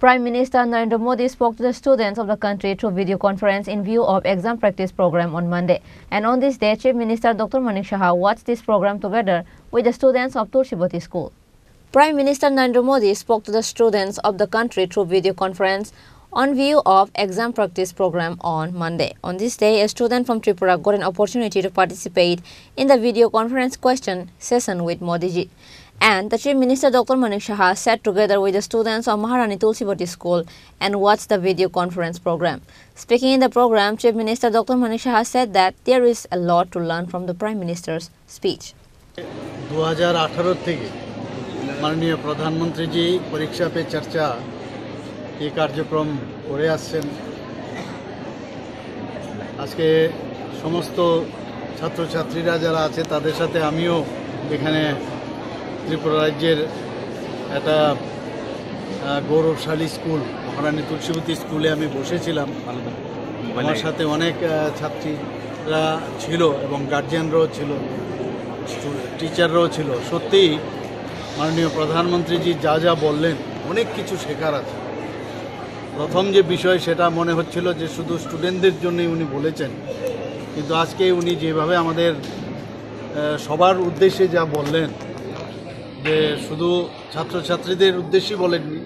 Prime Minister Narendra Modi spoke to the students of the country through video conference in view of exam practice program on Monday. And on this day, Chief Minister Dr. Manik Saha watched this program together with the students of Tulsibati School. Prime Minister Narendra Modi spoke to the students of the country through video conference on view of exam practice program on Monday. On this day, a student from Tripura got an opportunity to participate in the video conference question session with Modi ji. And the Chief Minister Dr. Manik Saha sat together with the students of Maharani Tulsibati School and watched the video conference program. Speaking in the program, Chief Minister Dr. Manik Saha said that there is a lot to learn from the Prime Minister's speech. 2018 থেকে মাননীয় প্রধানমন্ত্রীজি পরীক্ষা pay চর্চা এই কার্যক্রম করে আসছেন। আজকে সমস্ত ছাত্রছাত্রীরা যারা আছে তাদের সাথে আমিও এখানে ত্রিপুরা রাজ্যের একটা গৌরবশালী স্কুল মহারানী তুলসীবতী স্কুলে আমি বসেছিলাম। আমার সাথে অনেক ছাত্রীরা ছিল এবং গার্জিয়ানরাও ছিল, টিচাররাও ছিল। সত্যিই মাননীয় প্রধানমন্ত্রীজি যা যা বললেন অনেক কিছু শেখার আছে। প্রথম যে বিষয় সেটা মনে হচ্ছিল যে শুধু স্টুডেন্টদের জন্যই উনি বলেছেন, কিন্তু আজকে উনি যেভাবে আমাদের সবার উদ্দেশ্যে যা বললেন, যে শুধু ছাত্রছাত্রীদের উদ্দেশ্যেই বলেননি,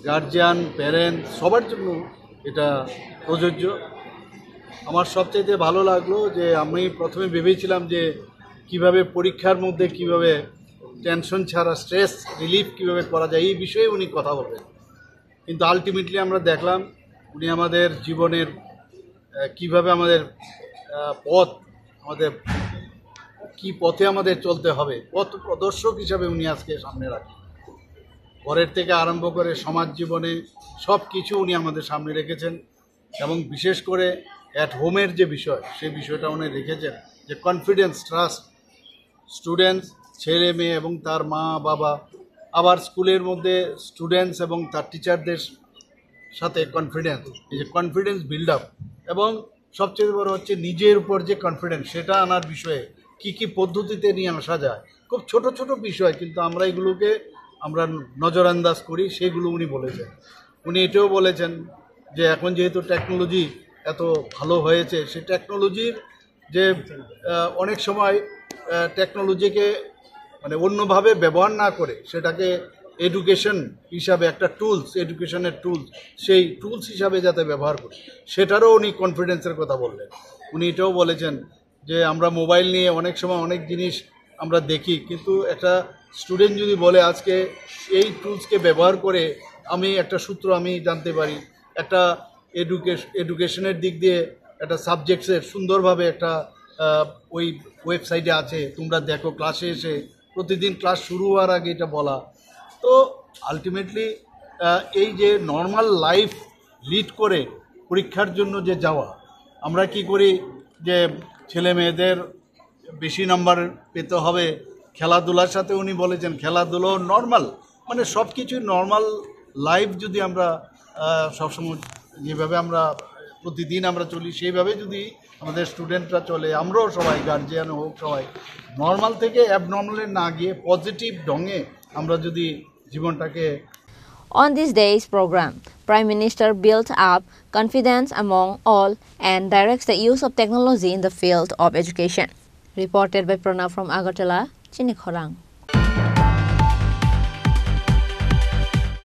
গার্জিয়ান, প্যারেন্টস সবার জন্য এটা প্রযোজ্য। আমার সবচেয়ে ভালো লাগলো যে আমি প্রথমে ভেবেছিলাম যে কিভাবে পরীক্ষার মধ্যে কিভাবে টেনশন ছাড়া স্ট্রেস রিলিফ কিভাবে করা যায় এই বিষয়ে উনি কথা বলবেন, কিন্তু আলটিমেটলি আমরা দেখলাম উনি আমাদের জীবনের কিভাবে আমাদের পথ, আমাদের কি পথে আমাদের চলতে হবে, পথ প্রদর্শক হিসাবে উনি আজকে সামনে রাখেন। ঘরের থেকে আরম্ভ করে সমাজ জীবনে সব কিছু উনি আমাদের সামনে রেখেছেন এবং বিশেষ করে অ্যাট হোমের যে বিষয় সেই বিষয়টা উনি রেখেছেন, যে কনফিডেন্স, ট্রাস্ট, স্টুডেন্টস, ছেলে মেয়ে এবং তার মা বাবা, আবার স্কুলের মধ্যে স্টুডেন্টস এবং তার টিচারদের সাথে কনফিডেন্স, এই যে কনফিডেন্স বিল্ড আপ, এবং সবচেয়ে বড় হচ্ছে নিজের উপর যে কনফিডেন্স সেটা আনার বিষয়ে কি পদ্ধতিতে নিয়ে আসা যায়। খুব ছোট ছোট বিষয়, কিন্তু আমরা এগুলোকে আমরা নজরআন্দাজ করি, সেগুলো উনি বলেছেন। উনি এটাও বলেছেন যে এখন যেহেতু টেকনোলজি এত ভালো হয়েছে, সেই টেকনোলজির যে অনেক সময় টেকনোলজিকে মানে অন্যভাবে ব্যবহার না করে সেটাকে এডুকেশন হিসাবে একটা টুলস, এডুকেশনের টুলস, সেই টুলস হিসাবে যাতে ব্যবহার করি সেটারও উনি কনফিডেন্সের কথা বললেন। উনি এটাও বলেছেন যে আমরা মোবাইল নিয়ে অনেক সময় অনেক জিনিস আমরা দেখি, কিন্তু একটা স্টুডেন্ট যদি বলে আজকে এই টুলসকে ব্যবহার করে আমি একটা সূত্র আমি জানতে পারি, একটা এডুকেশনের দিক দিয়ে একটা সাবজেক্টসের সুন্দরভাবে একটা ওই ওয়েবসাইটে আছে, তোমরা দেখো, ক্লাসে এসে প্রতিদিন ক্লাস শুরু হওয়ার আগে এটা বলা। তো আলটিমেটলি এই যে নর্মাল লাইফ লিড করে পরীক্ষার জন্য যে যাওয়া, আমরা কি করি যে ছেলে মেয়েদের বেশি নাম্বার পেতে হবে, খেলাধুলার সাথে উনি বলেছেন খেলাধুলো নর্মাল, মানে সব কিছুই নর্মাল লাইফ যদি আমরা সবসময় যেভাবে আমরা প্রতিদিন আমরা চলি সেইভাবে যদি আমাদের স্টুডেন্টরা চলে, আমরাও সবাই গার্জিয়ান হোক সবাই নর্মাল থেকে অ্যাবনর্মালে না গিয়ে পজিটিভ ঢঙে আমরা যদি জীবনটাকে। On this day's program, Prime Minister built up confidence among all and directs the use of technology in the field of education. Reported by Pranav from Agartala, Chinikhorang.